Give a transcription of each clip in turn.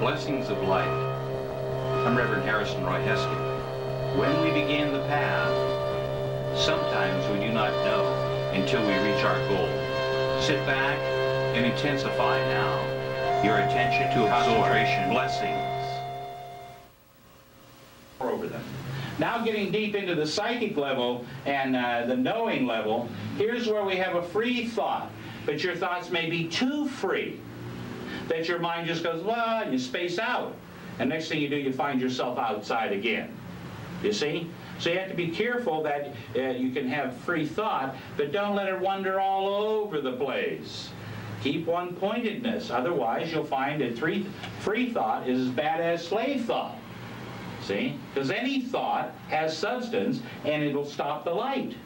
Blessings of light. I'm Reverend Harrison Roy Heskett. When we begin the path, sometimes we do not know until we reach our goal. Sit back and intensify now your attention to concentration. Blessings over them. Now getting deep into the psychic level and the knowing level, here's where we have a free thought. But your thoughts may be too free, that your mind just goes, well, and you space out. And next thing you do, you find yourself outside again. You see? So you have to be careful that you can have free thought, but don't let it wander all over the place. Keep one pointedness. Otherwise, you'll find that free thought is as bad as slave thought. See? Because any thought has substance, and it will stop the light.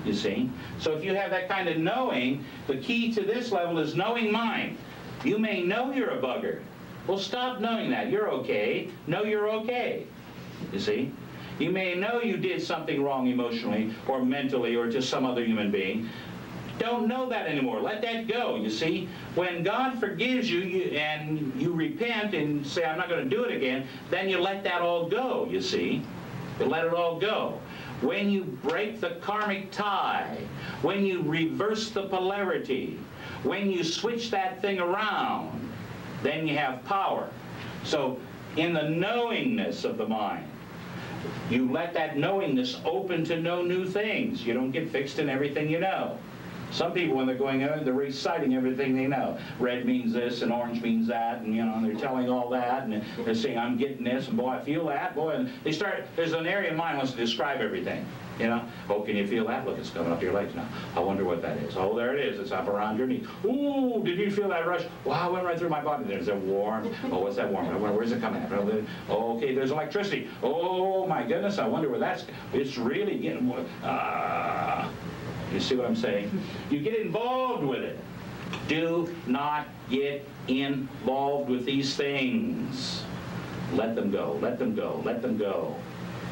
You see? So if you have that kind of knowing, the key to this level is knowing mind. You may know you're a bugger. Well, stop knowing that. You're okay. Know you're okay. You see? You may know you did something wrong emotionally or mentally or to some other human being. Don't know that anymore. Let that go, you see? When God forgives you, and you repent and say, I'm not going to do it again, then you let that all go, you see? You let it all go. When you break the karmic tie, when you reverse the polarity, when you switch that thing around, then you have power. So in the knowingness of the mind, you let that knowingness open to know new things. You don't get fixed in everything you know. Some people, when they're going out, they're reciting everything they know. Red means this, and orange means that, and and they're telling all that, and they're saying, I'm getting this, and boy, I feel that, boy, and they start, there's an area of mind wants to describe everything. Oh, can you feel that? Look, it's coming up your legs now. I wonder what that is. Oh, there it is. It's up around your knee. Ooh, did you feel that rush? Wow, it went right through my body. There's a warm. Oh, what's that warm? Where's it coming from? Oh, okay, there's electricity. Oh, my goodness, I wonder where that's, it's really getting, you see what I'm saying? You get involved with it. Do not get involved with these things. Let them go, let them go, let them go.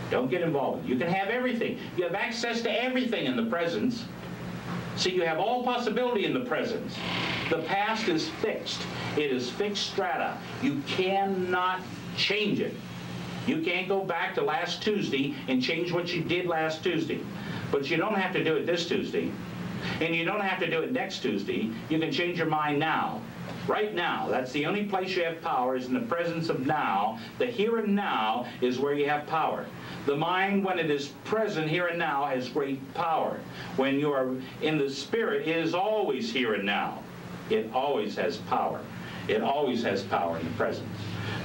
Don't get involved. You can have everything. You have access to everything in the presence. See, you have all possibility in the presence. The past is fixed. It is fixed strata. You cannot change it. You can't go back to last Tuesday and change what you did last Tuesday. But you don't have to do it this Tuesday. And you don't have to do it next Tuesday. You can change your mind now. Right now. That's the only place you have power, is in the presence of now. The here and now is where you have power. The mind, when it is present here and now, has great power. When you are in the spirit, it is always here and now. It always has power. It always has power in the presence.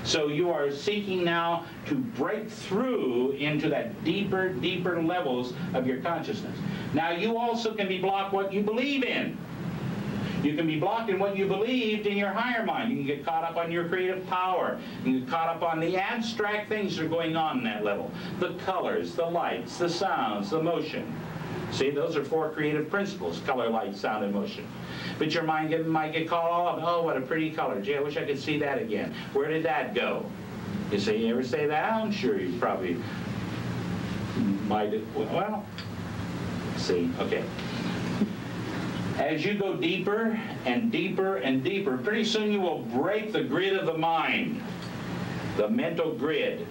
So you are seeking now to break through into that deeper, deeper levels of your consciousness. Now you also can be blocked what you believe in. You can be blocked in what you believed in your higher mind. You can get caught up on your creative power. You can get caught up on the abstract things that are going on in that level. The colors, the lights, the sounds, the motion. See, those are 4 creative principles: color, light, sound, and motion. But your mind might get caught all up. Oh, what a pretty color. Gee, I wish I could see that again. Where did that go? You see, you ever say that? I'm sure you probably might. Well, see, okay. As you go deeper and deeper and deeper, pretty soon you will break the grid of the mind, the mental grid.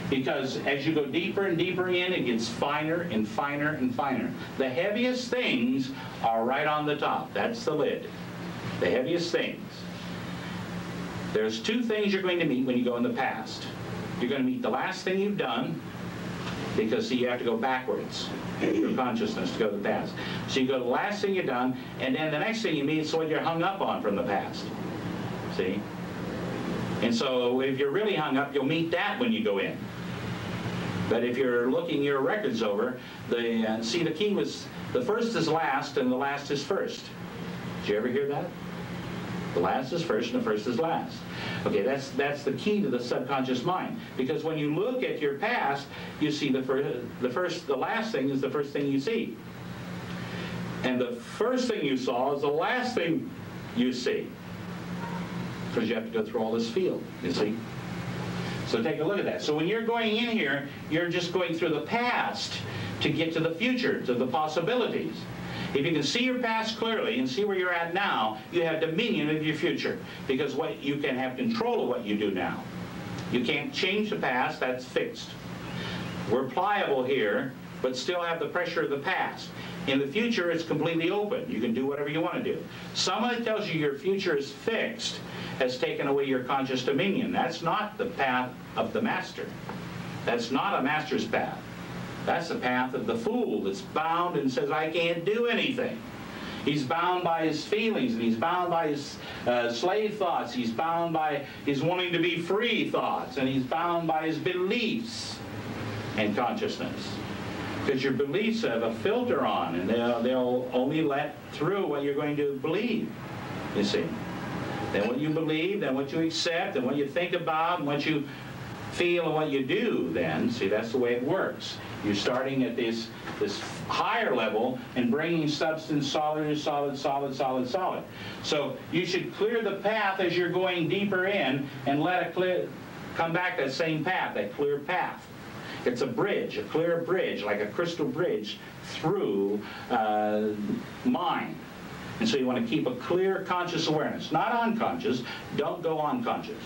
Because as you go deeper and deeper in, it gets finer and finer and finer. The heaviest things are right on the top. That's the lid. The heaviest things. There's 2 things you're going to meet when you go in the past. You're going to meet the last thing you've done, because, see, you have to go backwards in your consciousness to go to the past. So you go to the last thing you've done, and then the next thing you meet is what you're hung up on from the past. See? And so if you're really hung up, you'll meet that when you go in. But if you're looking your records over, see, the key was the first is last and the last is first. Did you ever hear that? The last is first and the first is last. Okay, that's the key to the subconscious mind. Because when you look at your past, you see the last thing is the first thing you see. And the first thing you saw is the last thing you see. Because you have to go through all this field, you see. So take a look at that. So when you're going in here, you're just going through the past to get to the future, to the possibilities. If you can see your past clearly and see where you're at now, you have dominion of your future. Because you can have control of what you do now. You can't change the past, that's fixed. We're pliable here, but still have the pressure of the past. In the future, it's completely open. You can do whatever you want to do. Someone that tells you your future is fixed has taken away your conscious dominion. That's not the path of the master. That's not a master's path. That's the path of the fool that's bound and says, I can't do anything. He's bound by his feelings, and he's bound by his slave thoughts. He's bound by his wanting to be free thoughts, and he's bound by his beliefs and consciousness. Because your beliefs have a filter on, and they'll only let through what you're going to believe, you see. Then what you believe, then what you accept, and what you think about, and what you feel, and what you do, then, see, that's the way it works. You're starting at this higher level and bringing substance solid, solid, solid, solid, solid. So you should clear the path as you're going deeper in and let it come back that same path, that clear path. It's a bridge, a clear bridge, like a crystal bridge through mind. And so you want to keep a clear conscious awareness, not unconscious. Don't go unconscious.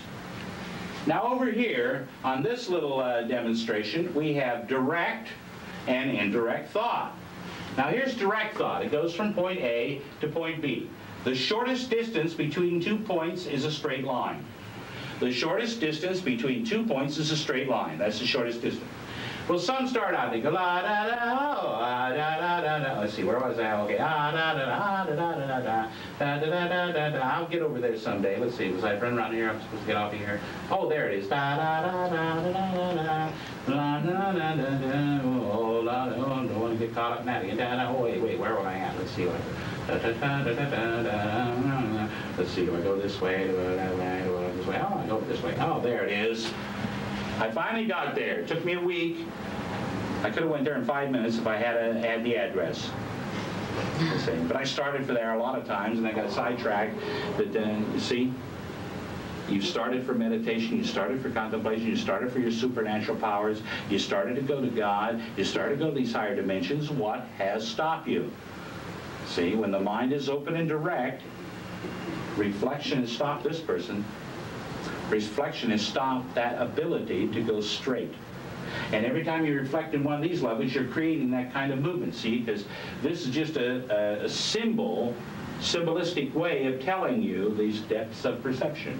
Now over here, on this little demonstration, we have direct and indirect thought. Now here's direct thought. It goes from point A to point B. The shortest distance between 2 points is a straight line. The shortest distance between 2 points is a straight line. That's the shortest distance. Well, some start out, they go, la da da, oh, da da da da. Let's see, where was I? Okay, da da da da da da da da da da da. I'll get over there someday. Let's see, was I running around here? I'm supposed to get off of here. Oh, there it is. Da da da da da da da da da da da. Oh, la da. Oh, don't want to get caught up in that again. Da da. Oh, wait, where am I at? Let's see. Da da da da da da. Let's see. Do I go this way? Do I that way? Do I go this way? Oh, I go this way. Oh, there it is. I finally got there. It took me a week. I could have went there in 5 minutes if I had the address. But I started for there a lot of times, and I got sidetracked. But you see, you started for meditation, you started for contemplation, you started for your supernatural powers, you started to go to God, you started to go to these higher dimensions. What has stopped you? See, when the mind is open and direct, reflection has stopped this person. Reflection has stopped that ability to go straight. And every time you reflect in one of these levels, you're creating that kind of movement, see? Because this is just a symbolistic way of telling you these depths of perception.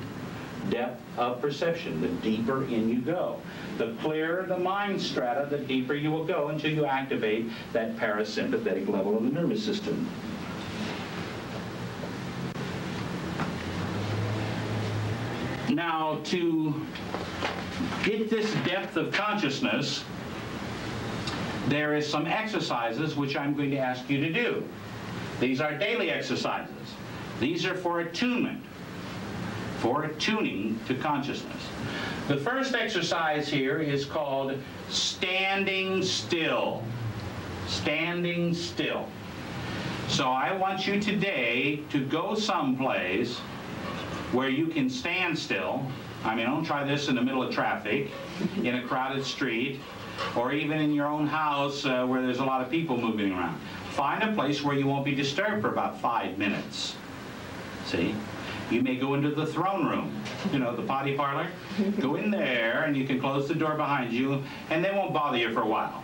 Depth of perception, the deeper in you go. The clearer the mind strata, the deeper you will go until you activate that parasympathetic level of the nervous system. Now, to get this depth of consciousness, there is some exercises which I'm going to ask you to do. These are daily exercises. These are for attunement, for attuning to consciousness. The first exercise here is called standing still. Standing still. So I want you today to go someplace where you can stand still. I mean, don't try this in the middle of traffic, in a crowded street, or even in your own house where there's a lot of people moving around. Find a place where you won't be disturbed for about 5 minutes. See? You may go into the throne room, you know, the potty parlor. Go in there, and you can close the door behind you, and they won't bother you for a while.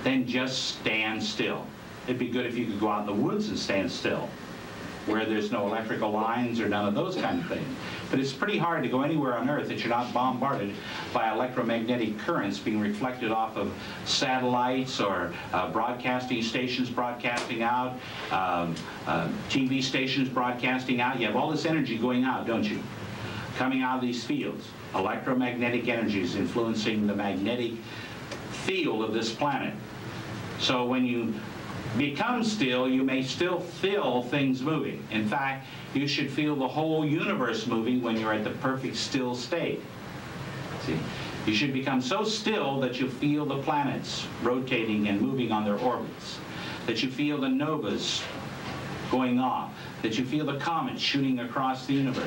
Then just stand still. It'd be good if you could go out in the woods and stand still, where there's no electrical lines or none of those kind of things. But it's pretty hard to go anywhere on Earth that you're not bombarded by electromagnetic currents being reflected off of satellites or broadcasting stations broadcasting out, TV stations broadcasting out. You have all this energy going out, don't you? Coming out of these fields. Electromagnetic energy is influencing the magnetic field of this planet. So when you become still, you may still feel things moving. In fact, you should feel the whole universe moving when you're at the perfect still state. See? You should become so still that you feel the planets rotating and moving on their orbits, that you feel the novas going off, that you feel the comets shooting across the universe.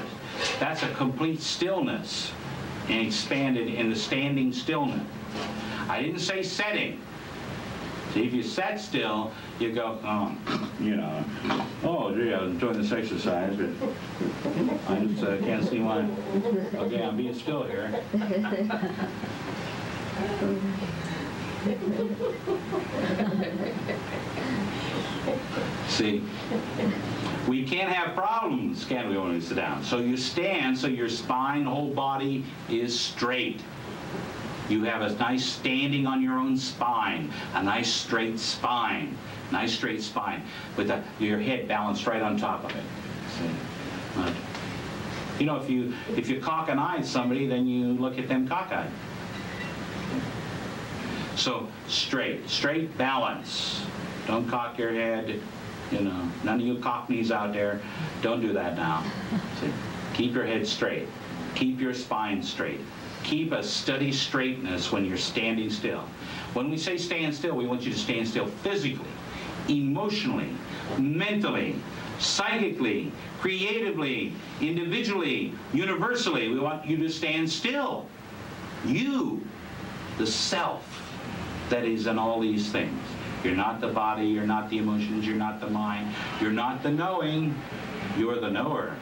That's a complete stillness, and expanded in the standing stillness. I didn't say setting. See, if you sat still, you go, oh, you know, oh, gee, I was doing this exercise, but I just can't see why. Okay, I'm being still here. See, we can't have problems, can we, when we sit down? So you stand, so your spine, whole body is straight. You have a nice standing on your own spine, a nice straight spine, nice straight spine, with your head balanced right on top of it. See? You know, if you cock an eye at somebody, then you look at them cockeyed. So straight balance. Don't cock your head. You know, none of you cockneys out there, don't do that now. See? Keep your head straight. Keep your spine straight. Keep a steady straightness when you're standing still. When we say stand still, we want you to stand still physically, emotionally, mentally, psychically, creatively, individually, universally. We want you to stand still. You, the self that is in all these things. You're not the body, you're not the emotions, you're not the mind, you're not the knowing, you're the knower.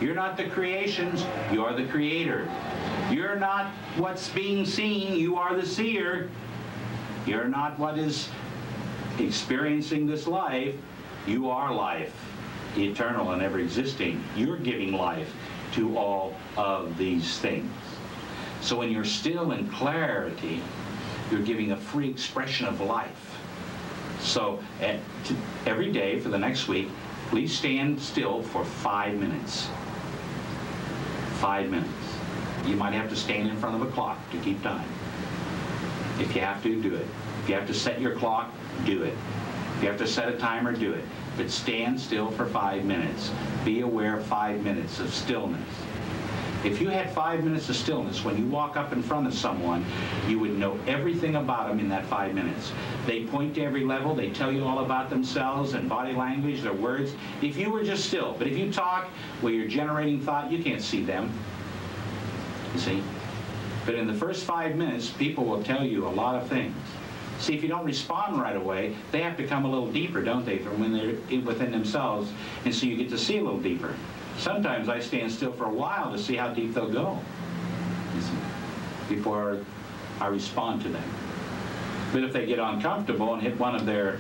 You're not the creations, you're the creator. You're not what's being seen, you are the seer. You're not what is experiencing this life, you are life, eternal and ever existing. You're giving life to all of these things. So when you're still in clarity, you're giving a free expression of life. So every day for the next week, please stand still for 5 minutes. 5 minutes. You might have to stand in front of a clock to keep time. If you have to, do it. If you have to set your clock, do it. If you have to set a timer, do it. But stand still for 5 minutes. Be aware of 5 minutes of stillness. If you had 5 minutes of stillness, when you walk up in front of someone, you would know everything about them in that 5 minutes. They point to every level. They tell you all about themselves and body language, their words. If you were just still, but if you talk where you're generating thought, you can't see them. You see? But in the first 5 minutes, people will tell you a lot of things. See, if you don't respond right away, they have to come a little deeper, don't they, from when they're within themselves, and so you get to see a little deeper. Sometimes I stand still for a while to see how deep they'll go, you see, before I respond to them. But if they get uncomfortable and hit one of their,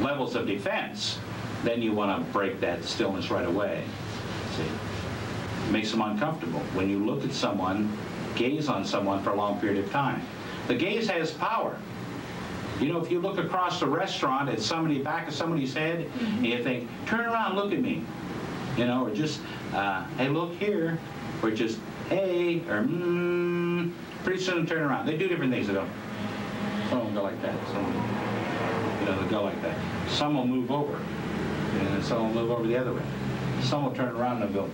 levels of defense, then you want to break that stillness right away. See, it makes them uncomfortable. When you look at someone, gaze on someone for a long period of time, the gaze has power. You know, if you look across the restaurant at somebody, back of somebody's head, and you think, turn around, look at me, you know, or just, hey, look here, or just, hey, or pretty soon turn around. They do different things. They go, some will go like that, some will, you know, they'll go like that. Some will move over, and some will move over the other way. Some will turn around and they'll go.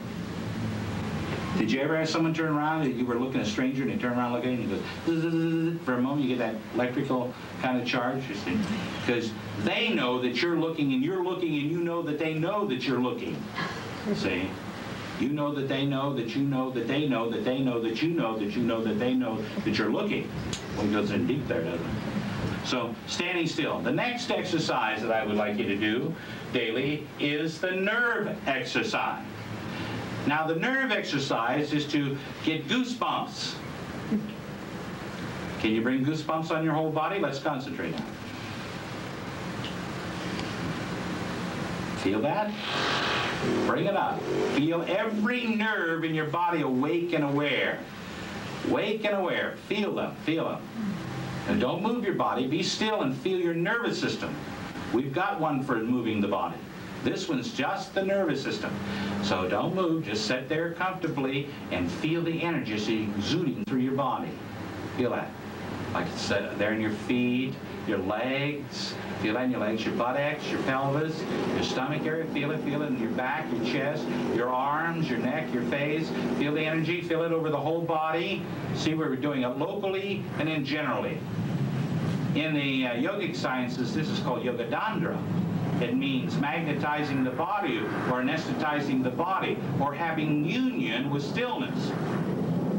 Did you ever have someone turn around and you were looking at a stranger and they turn around looking at you and you go, for a moment you get that electrical kind of charge, you see? Because they know that you're looking and you're looking and you know that they know that you're looking. See? You know that they know that you know that they know that they know that you know that you know that they know that you're looking. Well, it goes in deep there, doesn't it? So, standing still. The next exercise that I would like you to do daily is the nerve exercise. Now, the nerve exercise is to get goosebumps. Can you bring goosebumps on your whole body? Let's concentrate on it. Feel that? Bring it up. Feel every nerve in your body awake and aware. Awake and aware. Feel them. Feel them. And don't move your body. Be still and feel your nervous system. We've got one for moving the body. This one's just the nervous system. So don't move, just sit there comfortably and feel the energy exuding through your body. Feel that. Like it's there in your feet, your legs. Feel that in your legs, your buttocks, your pelvis, your stomach area. Feel it in your back, your chest, your arms, your neck, your face. Feel the energy, feel it over the whole body. See where we're doing it locally and then generally. In the yogic sciences, this is called Yoga Dandra. It means magnetizing the body or anesthetizing the body or having union with stillness.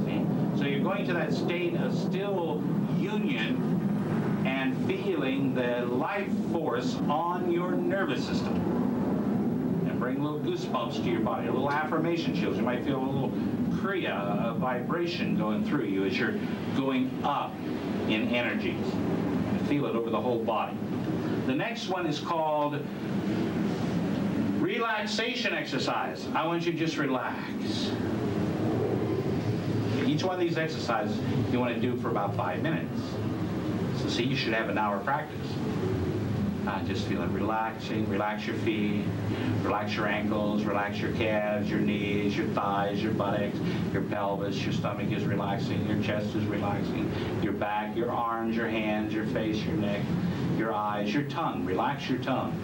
See? So you're going to that state of still union and feeling the life force on your nervous system. And bring little goosebumps to your body, a little affirmation chills. You might feel a little kriya, a vibration going through you as you're going up in energies. Feel it over the whole body. The next one is called relaxation exercise. I want you to just relax. Each one of these exercises you want to do for about 5 minutes. So see, you should have an hour practice. Just feel it relaxing. Relax your feet, relax your ankles, relax your calves, your knees, your thighs, your buttocks, your pelvis, your stomach is relaxing, your chest is relaxing, your back, your arms, your hands, your face, your neck, your eyes, your tongue. Relax your tongue.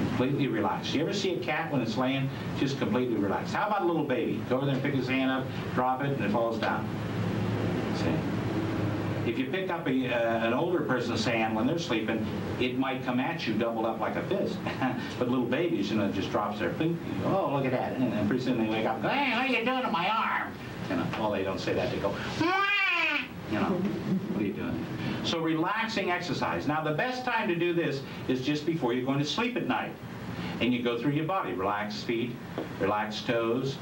Completely relaxed. You ever see a cat when it's laying? Just completely relaxed. How about a little baby? Go over there and pick his hand up, drop it, and it falls down. See? If you pick up an older person's hand when they're sleeping, it might come at you doubled up like a fist. But little babies, you know, it just drops their feet. Oh, look at that. And then pretty soon they wake up and go, hey, what are you doing to my arm? You know, well, they don't say that. They go, wah! You know, what are you doing? So relaxing exercise. Now, the best time to do this is just before you're going to sleep at night. And you go through your body. Relax feet, relax toes,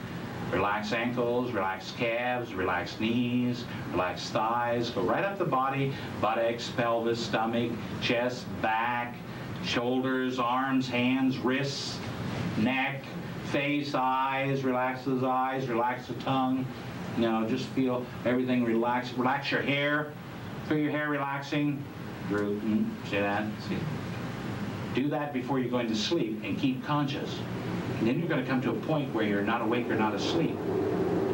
relax ankles, relax calves, relax knees, relax thighs. Go right up the body, buttocks, pelvis, stomach, chest, back, shoulders, arms, hands, wrists, neck, face, eyes. Relax those eyes, relax the tongue. You know, just feel everything relax. Relax your hair. Feel your hair relaxing. Droop. See that? See? Do that before you're going to sleep and keep conscious. And then you're going to come to a point where you're not awake or not asleep.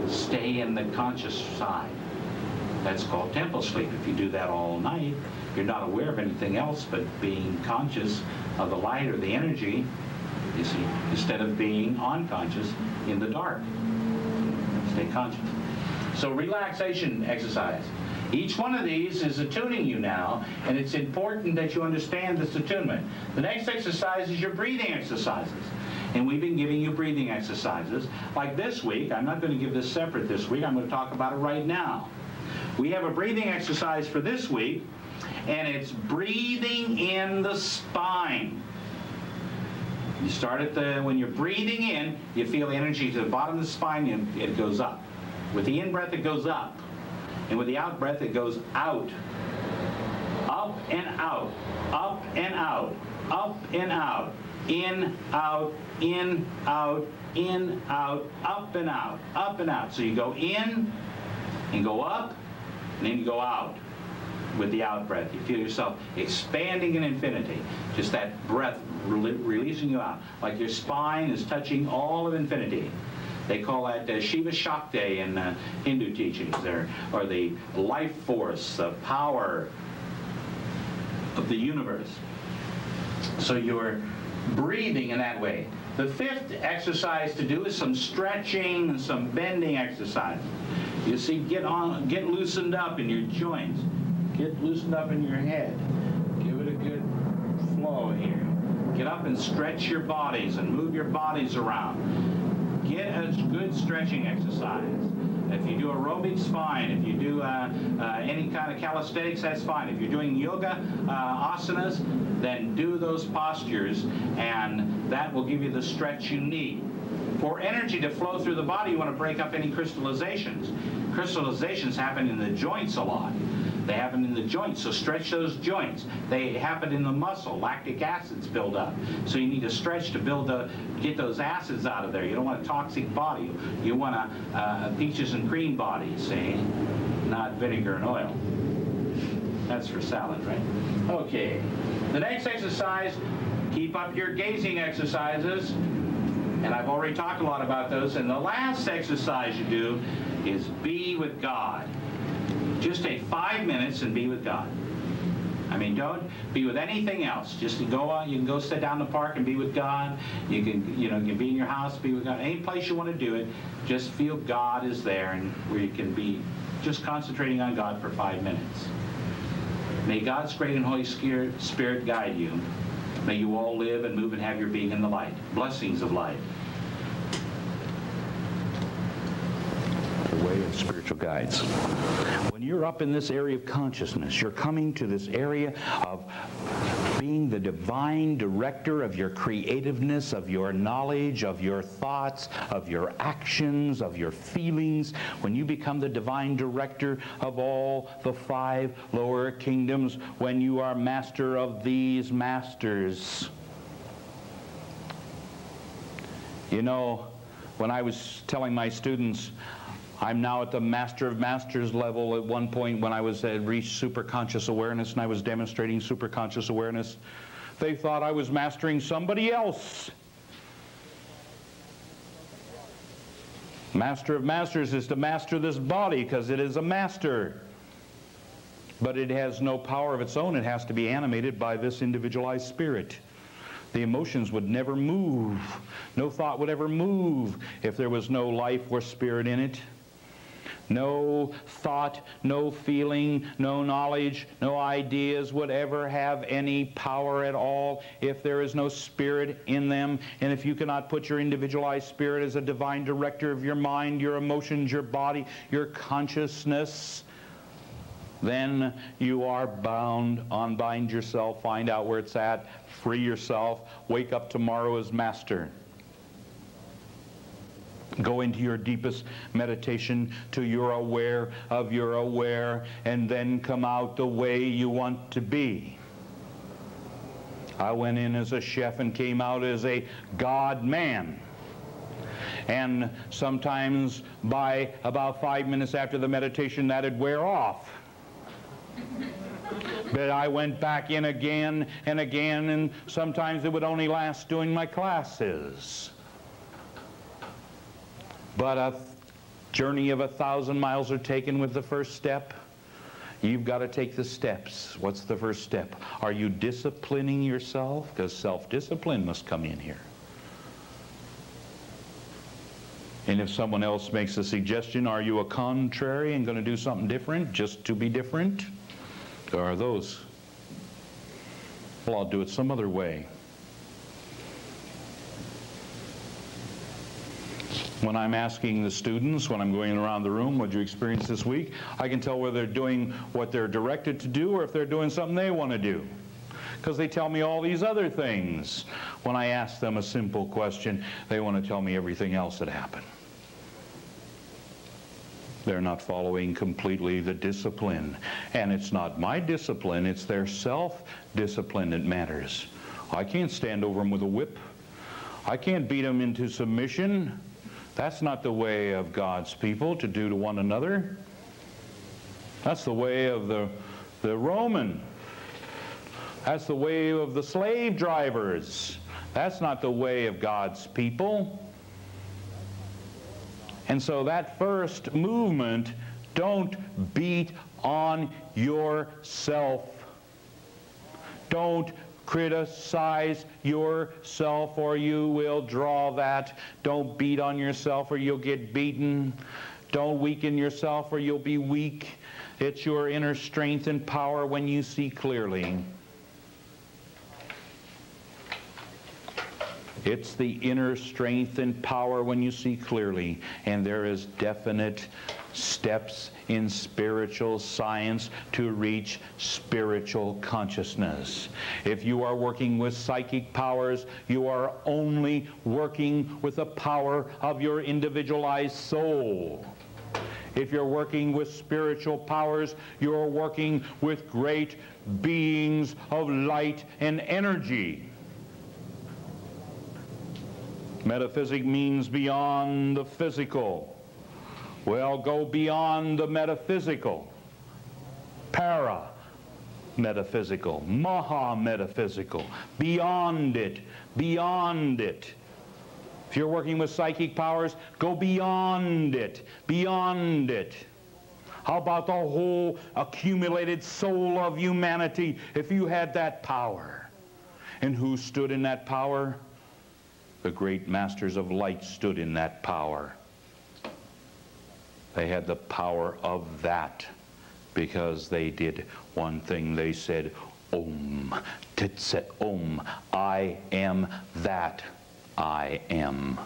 Stay in the conscious side. That's called temple sleep. If you do that all night, you're not aware of anything else but being conscious of the light or the energy, you see, instead of being unconscious in the dark. Stay conscious. So relaxation exercise. Each one of these is attuning you now, and it's important that you understand this attunement. The next exercise is your breathing exercises. And we've been giving you breathing exercises. Like this week, I'm not going to give this separate this week, I'm going to talk about it right now. We have a breathing exercise for this week, and it's breathing in the spine. You start at when you're breathing in, you feel the energy to the bottom of the spine, and it goes up. With the in-breath, it goes up. And with the out-breath, it goes out. Up and out. Up and out. Up and out. In, out, in, out, in, out, up and out, up and out. So you go in and go up, and then you go out with the out-breath. You feel yourself expanding in infinity. Just that breath releasing you out. Like your spine is touching all of infinity. They call that Shiva Shakti in Hindu teachings, or the life force, the power of the universe. So you're breathing in that way. The fifth exercise to do is some stretching and some bending exercise. You see, get loosened up in your joints. Get loosened up in your head. Give it a good flow here. Get up and stretch your bodies and move your bodies around. Get a good stretching exercise. If you do aerobics, fine. If you do any kind of calisthenics, that's fine. If you're doing yoga, asanas, then do those postures, and that will give you the stretch you need. For energy to flow through the body, you want to break up any crystallizations. Crystallizations happen in the joints a lot. They happen in the joints, so stretch those joints. They happen in the muscle. Lactic acids build up. So you need to stretch to get those acids out of there. You don't want a toxic body. You want a peaches and cream body, see? Not vinegar and oil. That's for salad, right? Okay. The next exercise, keep up your gazing exercises. And I've already talked a lot about those. And the last exercise you do is be with God. Just take 5 minutes and be with God. I mean, don't be with anything else. Just go on. You can go sit down in the park and be with God. You can be in your house, be with God. Any place you want to do it, just feel God is there, and where you can be just concentrating on God for 5 minutes. May God's great and Holy Spirit guide you. May you all live and move and have your being in the light. Blessings of light. way of spiritual guides. When you're up in this area of consciousness, you're coming to this area of being the divine director of your creativeness, of your knowledge, of your thoughts, of your actions, of your feelings. When you become the divine director of all the 5 lower kingdoms, when you are master of these masters. You know, when I was telling my students, I'm now at the Master of Masters level. At one point when I had reached superconscious awareness and I was demonstrating superconscious awareness, they thought I was mastering somebody else. Master of Masters is to master this body because it is a master. But it has no power of its own. It has to be animated by this individualized spirit. The emotions would never move. No thought would ever move if there was no life or spirit in it. No thought, no feeling, no knowledge, no ideas would ever have any power at all if there is no spirit in them. And if you cannot put your individualized spirit as a divine director of your mind, your emotions, your body, your consciousness, then you are bound. Unbind yourself, find out where it's at, free yourself, wake up tomorrow as master. Go into your deepest meditation till you're aware of your aware, and then come out the way you want to be. I went in as a chef and came out as a God-man. And sometimes by about 5 minutes after the meditation, that'd wear off. But I went back in again and again, and sometimes it would only last doing my classes. But a journey of 1,000 miles are taken with the first step. You've got to take the steps. What's the first step? Are you disciplining yourself? Because self-discipline must come in here. And if someone else makes a suggestion, are you a contrary and going to do something different just to be different? Or are those, well, I'll do it some other way. When I'm asking the students, when I'm going around the room, what did you experience this week? I can tell whether they're doing what they're directed to do or if they're doing something they want to do. Because they tell me all these other things. When I ask them a simple question, they want to tell me everything else that happened. They're not following completely the discipline. And it's not my discipline, it's their self-discipline that matters. I can't stand over them with a whip. I can't beat them into submission. That's not the way of God's people to do to one another. That's the way of the Roman. That's the way of the slave drivers. That's not the way of God's people. And so that first movement, don't beat on yourself. Don't criticize yourself or you will draw that. Don't beat on yourself or you'll get beaten. Don't weaken yourself or you'll be weak. It's your inner strength and power when you see clearly. It's the inner strength and power when you see clearly. And there is definite steps in spiritual science to reach spiritual consciousness. If you are working with psychic powers, you are only working with the power of your individualized soul. If you're working with spiritual powers, you're working with great beings of light and energy. Metaphysic means beyond the physical. Well, go beyond the metaphysical. Para-metaphysical, maha-metaphysical. Beyond it, beyond it. If you're working with psychic powers, go beyond it, beyond it. How about the whole accumulated soul of humanity if you had that power? And who stood in that power? The great masters of light stood in that power. They had the power of that because they did one thing. They said, Om, Titset Om, I am that I am.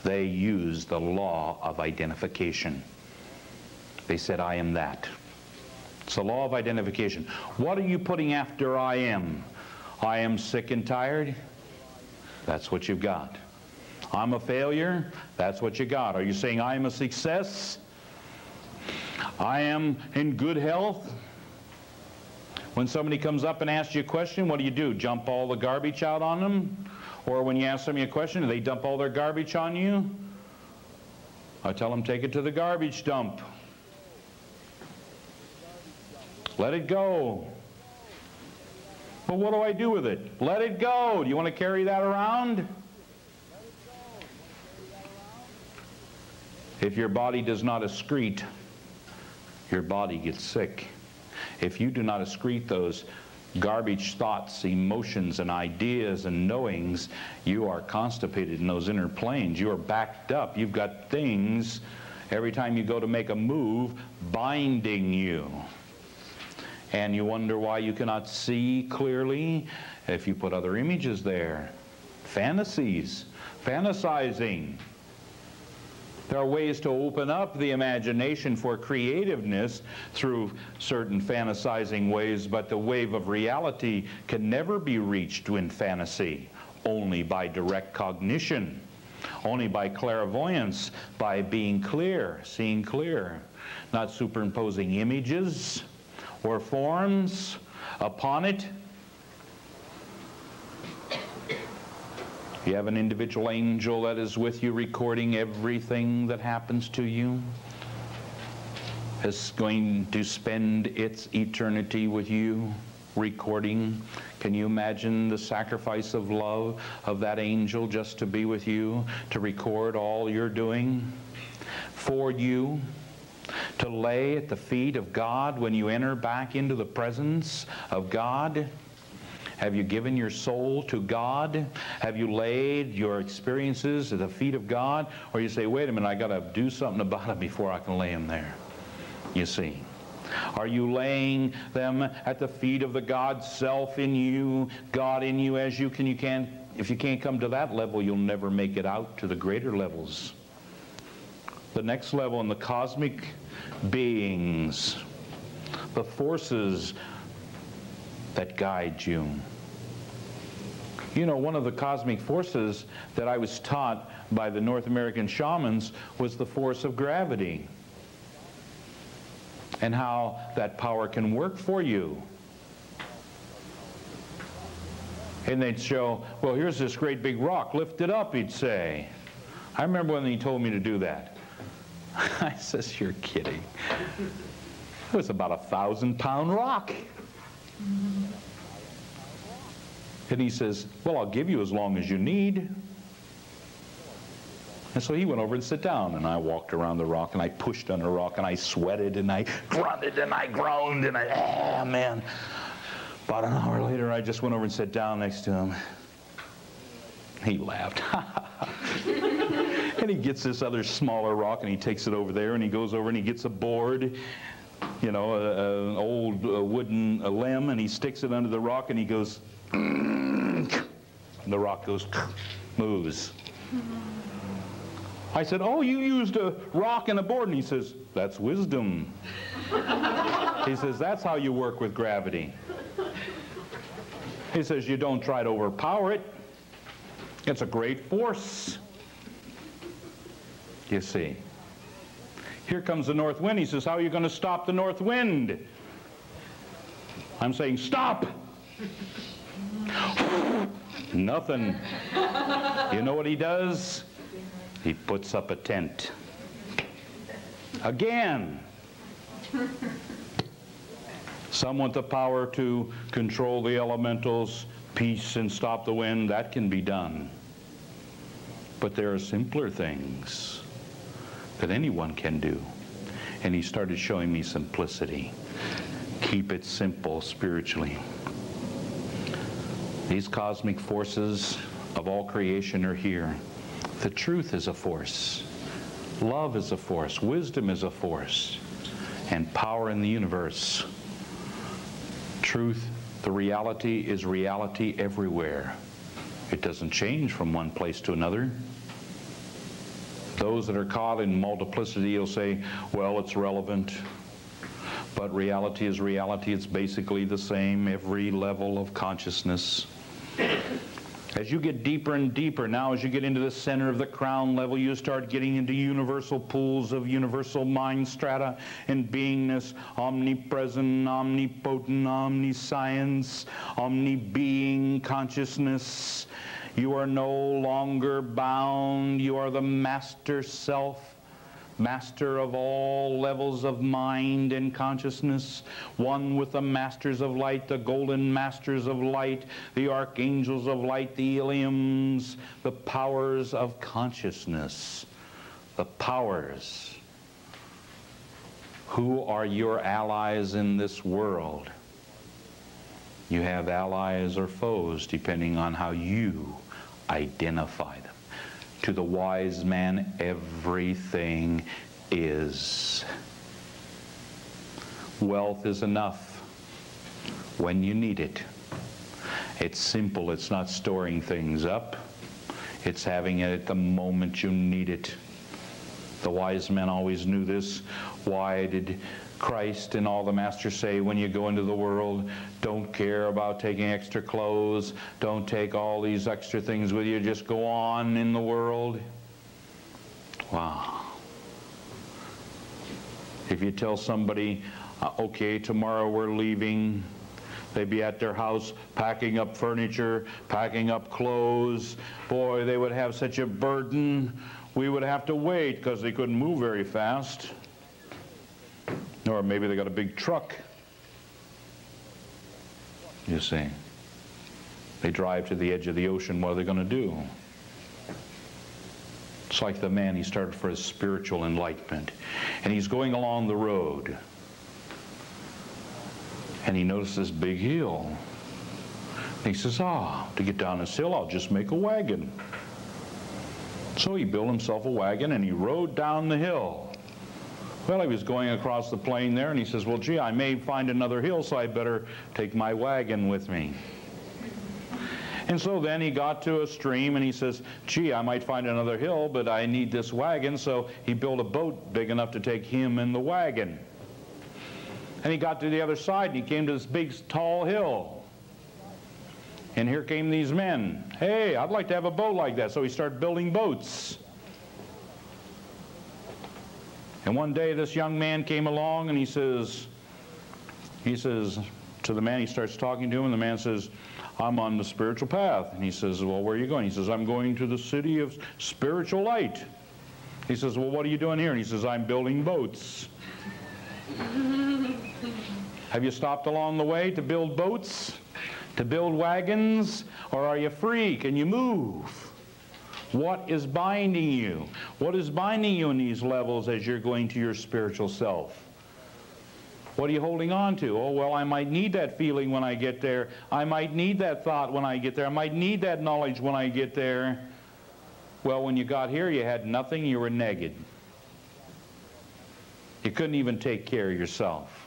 They used the law of identification. They said, I am that. It's the law of identification. What are you putting after I am? I am sick and tired? That's what you've got. I'm a failure? That's what you got. Are you saying I am a success? I am in good health? When somebody comes up and asks you a question, what do? Jump all the garbage out on them? Or when you ask somebody a question, do they dump all their garbage on you? I tell them, take it to the garbage dump. Let it go. Well, what do I do with it? Let it go. Do you want to carry that around? If your body does not excrete, your body gets sick. If you do not excrete those garbage thoughts, emotions, and ideas and knowings, you are constipated in those inner planes. You are backed up. You've got things, every time you go to make a move, binding you. And you wonder why you cannot see clearly if you put other images there. Fantasies, fantasizing. There are ways to open up the imagination for creativeness through certain fantasizing ways, but the wave of reality can never be reached in fantasy, only by direct cognition, only by clairvoyance, by being clear, seeing clear, not superimposing images or forms upon it. You have an individual angel that is with you, recording everything that happens to you. Is going to spend its eternity with you, recording. Can you imagine the sacrifice of love of that angel just to be with you, to record all you're doing for you, to lay at the feet of God when you enter back into the presence of God? Have you given your soul to God? Have you laid your experiences at the feet of God? Or you say, wait a minute, I got to do something about it before I can lay them there. You see. Are you laying them at the feet of the God self in you, God in you as you can? If you can't come to that level, you'll never make it out to the greater levels. The next level in the cosmic beings, the forces that guide you. You know, one of the cosmic forces that I was taught by the North American shamans was the force of gravity, and how that power can work for you. And they'd show, well, here's this great big rock, lift it up, he'd say. I remember when he told me to do that. I says, you're kidding. It was about a 1,000-pound rock. And he says, well, I'll give you as long as you need. And so he went over and sat down, and I walked around the rock, and I pushed on the rock, and I sweated, and I grunted, and I groaned, and man. About an hour later, I just went over and sat down next to him. He laughed. And he gets this other smaller rock, and he takes it over there, and he goes over and he gets a board, you know, an old wooden limb, and he sticks it under the rock, and he goes, and the rock goes, moves. I said, oh, you used a rock and a board. And he says, that's wisdom. He says, that's how you work with gravity. He says, you don't try to overpower it. It's a great force. You see. Here comes the north wind. He says, how are you going to stop the north wind? I'm saying, stop! Nothing. You know what he does? He puts up a tent. Again. Some want the power to control the elementals, peace, and stop the wind. That can be done. But there are simpler things that anyone can do. And he started showing me simplicity. Keep it simple spiritually. These cosmic forces of all creation are here. The truth is a force. Love is a force. Wisdom is a force. And power in the universe. Truth, the reality, is reality everywhere. It doesn't change from one place to another. Those that are caught in multiplicity will say, well, it's relevant. But reality is reality. It's basically the same every level of consciousness. As you get deeper and deeper, now as you get into the center of the crown level, you start getting into universal pools of universal mind strata and beingness, omnipresent, omnipotent, omniscience, omni-being consciousness. You are no longer bound. You are the master self. Master of all levels of mind and consciousness, one with the masters of light, the golden masters of light, the archangels of light, the Iliums, the powers of consciousness, the powers. Who are your allies in this world? You have allies or foes depending on how you identify them. To the wise man, everything is. Wealth is enough when you need it. It's simple. It's not storing things up. It's having it at the moment you need it. The wise men always knew this. Why did Christ and all the masters say, when you go into the world, don't care about taking extra clothes, don't take all these extra things with you, just go on in the world? Wow. If you tell somebody, okay, tomorrow we're leaving, they'd be at their house packing up furniture, packing up clothes, boy, they would have such a burden. We would have to wait because they couldn't move very fast. Or maybe they got a big truck. You see. They drive to the edge of the ocean. What are they going to do? It's like the man, he started for his spiritual enlightenment. And he's going along the road. And he noticed this big hill. And he says, to get down this hill, I'll just make a wagon. So he built himself a wagon and he rode down the hill. Well, he was going across the plain there, and he says, well, gee, I may find another hill, so I better take my wagon with me. And so then he got to a stream, and he says, gee, I might find another hill, but I need this wagon, so he built a boat big enough to take him and the wagon. And he got to the other side, and he came to this big, tall hill. And here came these men. Hey, I'd like to have a boat like that. So he started building boats. And one day this young man came along and he says to the man, he starts talking to him, and the man says, I'm on the spiritual path. And he says, well, where are you going? He says, I'm going to the city of spiritual light. He says, well, what are you doing here? And he says, I'm building boats. Have you stopped along the way to build boats? To build wagons? Or are you free? Can you move? What is binding you? What is binding you in these levels as you're going to your spiritual self? What are you holding on to? Oh, well, I might need that feeling when I get there. I might need that thought when I get there. I might need that knowledge when I get there. Well, when you got here, you had nothing. You were naked. You couldn't even take care of yourself.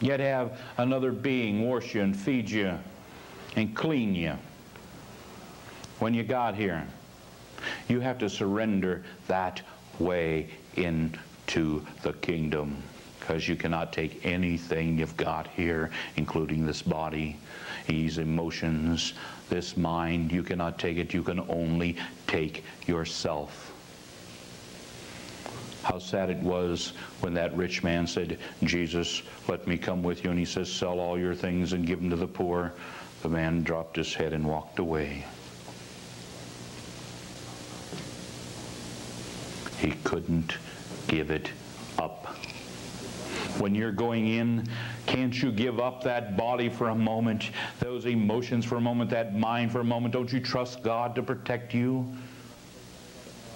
You had to have another being wash you and feed you and clean you. When you got here, you have to surrender that way into the kingdom, because you cannot take anything you've got here, including this body, these emotions, this mind. You cannot take it. You can only take yourself. How sad it was when that rich man said, Jesus, let me come with you. And he says, sell all your things and give them to the poor. The man dropped his head and walked away. He couldn't give it up. When you're going in, can't you give up that body for a moment, those emotions for a moment, that mind for a moment? Don't you trust God to protect you?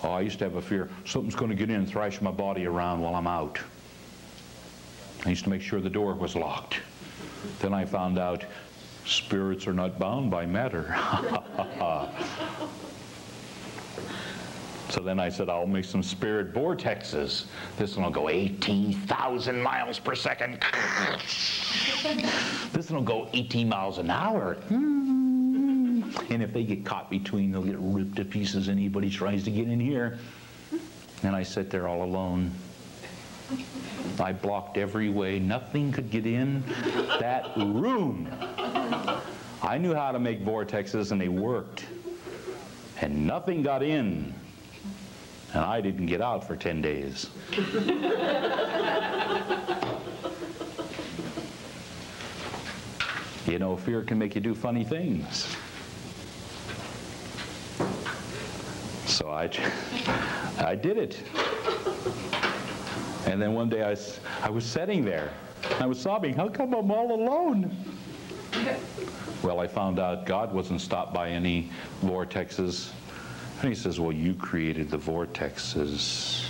Oh, I used to have a fear, something's going to get in and thrash my body around while I'm out. I used to make sure the door was locked. Then I found out spirits are not bound by matter. So then I said, I'll make some spirit vortexes. This one will go 18,000 miles per second. This one will go 18 miles an hour. And if they get caught between, they'll get ripped to pieces. Anybody tries to get in here. And I sat there all alone. I blocked every way. Nothing could get in that room. I knew how to make vortexes, and they worked. And nothing got in. And I didn't get out for 10 days. You know, fear can make you do funny things. So I did it. And then one day I was sitting there. I was sobbing, how come I'm all alone? Well, I found out God wasn't stopped by any vortexes. And he says, well, you created the vortexes.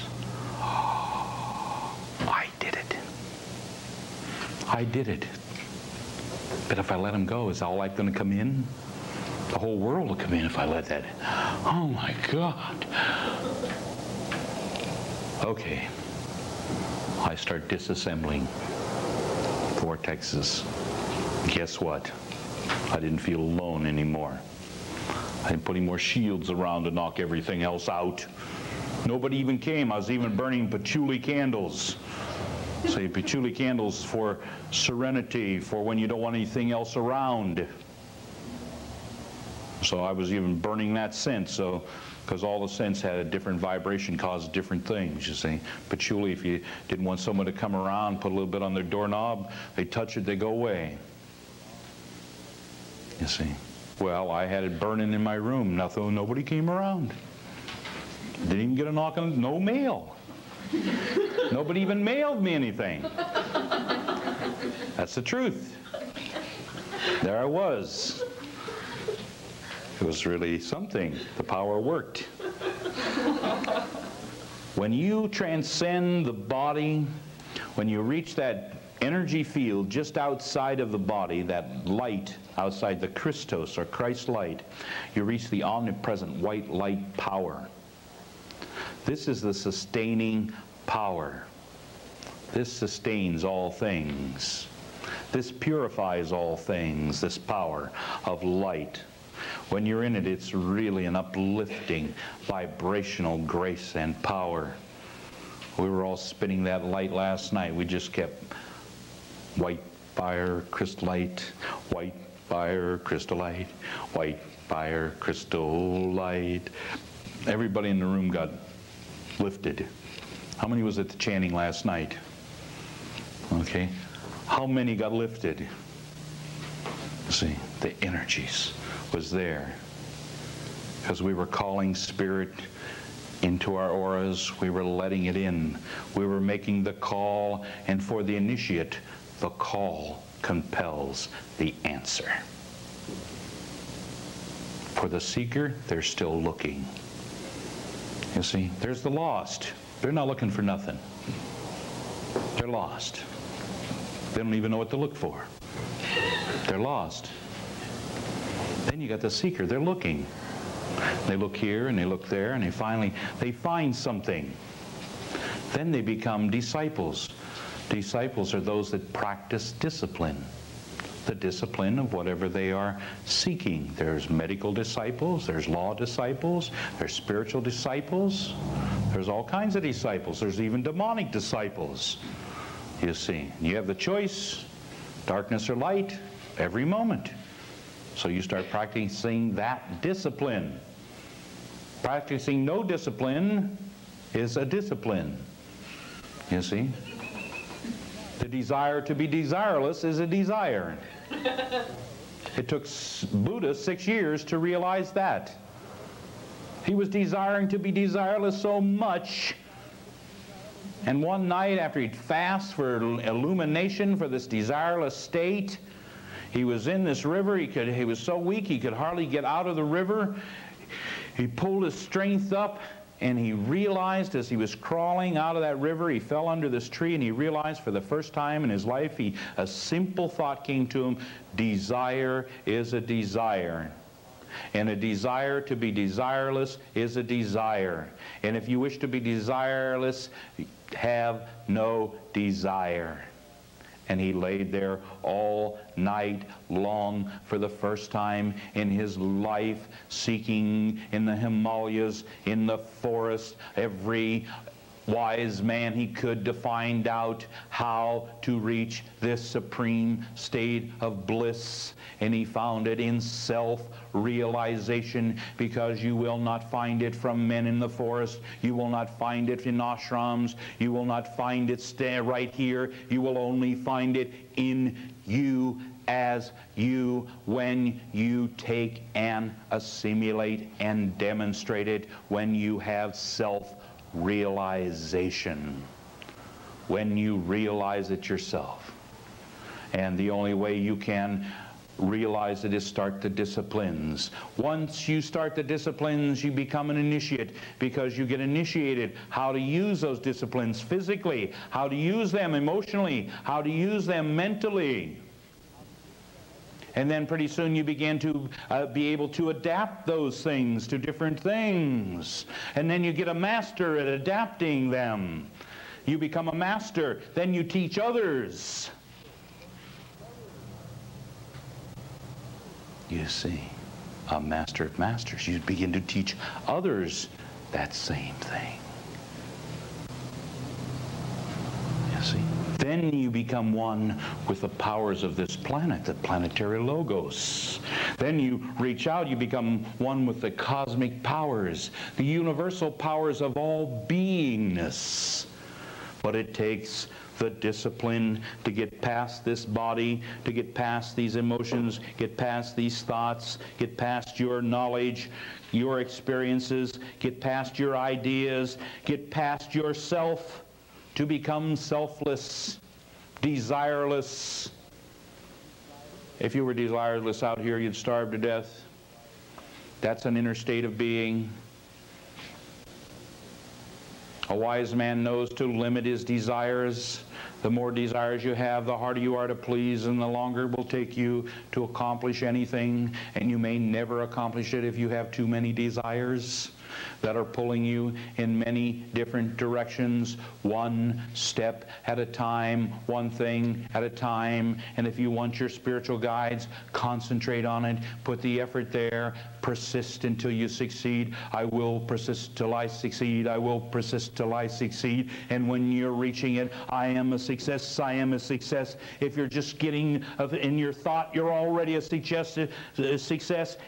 I did it. I did it. But if I let him go, is all life going to come in? The whole world will come in if I let that. Oh my God. Okay. I start disassembling vortexes. Guess what? I didn't feel alone anymore. I didn't put any more shields around to knock everything else out. Nobody even came. I was even burning patchouli candles. Say patchouli candles for serenity, for when you don't want anything else around. So I was even burning that scent, so because all the scents had a different vibration, caused different things, you see. Patchouli, if you didn't want someone to come around, put a little bit on their doorknob, they touch it, they go away. You see. Well, I had it burning in my room. Nobody came around. Didn't even get a knock on, no mail. Nobody even mailed me anything. That's the truth. There I was. It was really something. The power worked. When you transcend the body, when you reach that energy field just outside of the body, that light outside the Christos or Christ light, you reach the omnipresent white light power. This is the sustaining power. This sustains all things. This purifies all things, this power of light. When you're in it, it's really an uplifting, vibrational grace and power. We were all spinning that light last night. We just kept white fire, crystallite, white fire, crystallite, white fire, crystal light. Everybody in the room got lifted. How many was at the chanting last night? Okay. How many got lifted? See, the energies was there. Because we were calling spirit into our auras. We were letting it in. We were making the call, and for the initiate, the call compels the answer. For the seeker, they're still looking. You see, there's the lost. They're not looking for nothing. They're lost. They don't even know what to look for. They're lost. Then you got the seeker. They're looking. They look here and they look there, and they find something. Then they become disciples. Disciples are those that practice discipline. The discipline of whatever they are seeking. There's medical disciples, there's law disciples, there's spiritual disciples, there's all kinds of disciples. There's even demonic disciples, you see. You have the choice, darkness or light, every moment. So you start practicing that discipline. Practicing no discipline is a discipline, you see. The desire to be desireless is a desire. It took Buddha 6 years to realize that. He was desiring to be desireless so much, and one night after he'd fast for illumination for this desireless state, he was in this river. He was so weak he could hardly get out of the river. He pulled his strength up, and he realized as he was crawling out of that river, he fell under this tree, and he realized for the first time in his life, a simple thought came to him: desire is a desire. And a desire to be desireless is a desire. And if you wish to be desireless, have no desire. And he laid there all night long for the first time in his life, seeking in the Himalayas, in the forest, every wise man he could, to find out how to reach this supreme state of bliss. And he found it in self-realization, because you will not find it from men in the forest. You will not find it in ashrams. You will not find it right here. You will only find it in you, as you, when you take and assimilate and demonstrate it, when you have self-realization, when you realize it yourself. And the only way you can realize it is start the disciplines. Once you start the disciplines, you become an initiate, because you get initiated how to use those disciplines physically, how to use them emotionally, how to use them mentally. And then pretty soon you begin to be able to adapt those things to different things. And then you get a master at adapting them. You become a master. Then you teach others. You see, a master of masters. You begin to teach others that same thing. You see. Then you become one with the powers of this planet, the planetary logos. Then you reach out, you become one with the cosmic powers, the universal powers of all beingness. But it takes the discipline to get past this body, to get past these emotions, get past these thoughts, get past your knowledge, your experiences, get past your ideas, get past yourself, to become selfless, desireless. If you were desireless out here, you'd starve to death. That's an inner state of being. A wise man knows to limit his desires. The more desires you have, the harder you are to please, and the longer it will take you to accomplish anything. And you may never accomplish it if you have too many desires that are pulling you in many different directions, one step at a time, one thing at a time. And if you want your spiritual guides, concentrate on it, put the effort there, persist until you succeed. I will persist till I succeed. I will persist till I succeed. And when you're reaching it, I am a success, I am a success. If you're just getting in your thought, you're already a success.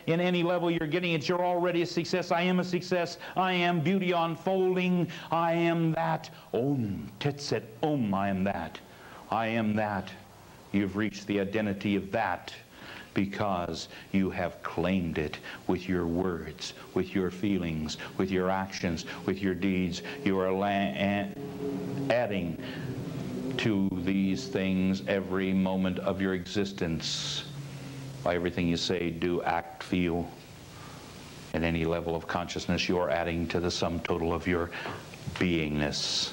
In any level you're getting it, you're already a success. I am a success. I am beauty unfolding. I am that. Om Tet Set Om. I am that. I am that. You've reached the identity of that, because you have claimed it with your words, with your feelings, with your actions, with your deeds. You are adding to these things every moment of your existence by everything you say, do, act, feel. At any level of consciousness, you are adding to the sum total of your beingness.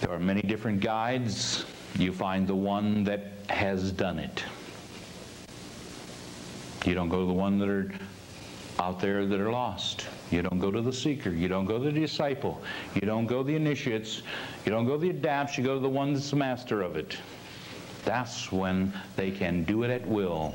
There are many different guides. You find the one that has done it. You don't go to the one that are out there that are lost. You don't go to the seeker. You don't go to the disciple. You don't go to the initiates. You don't go to the adapts. You go to the one that's the master of it. That's when they can do it at will.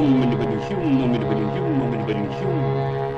Om mani pading shum, om mani pading shum, om mani pading shum.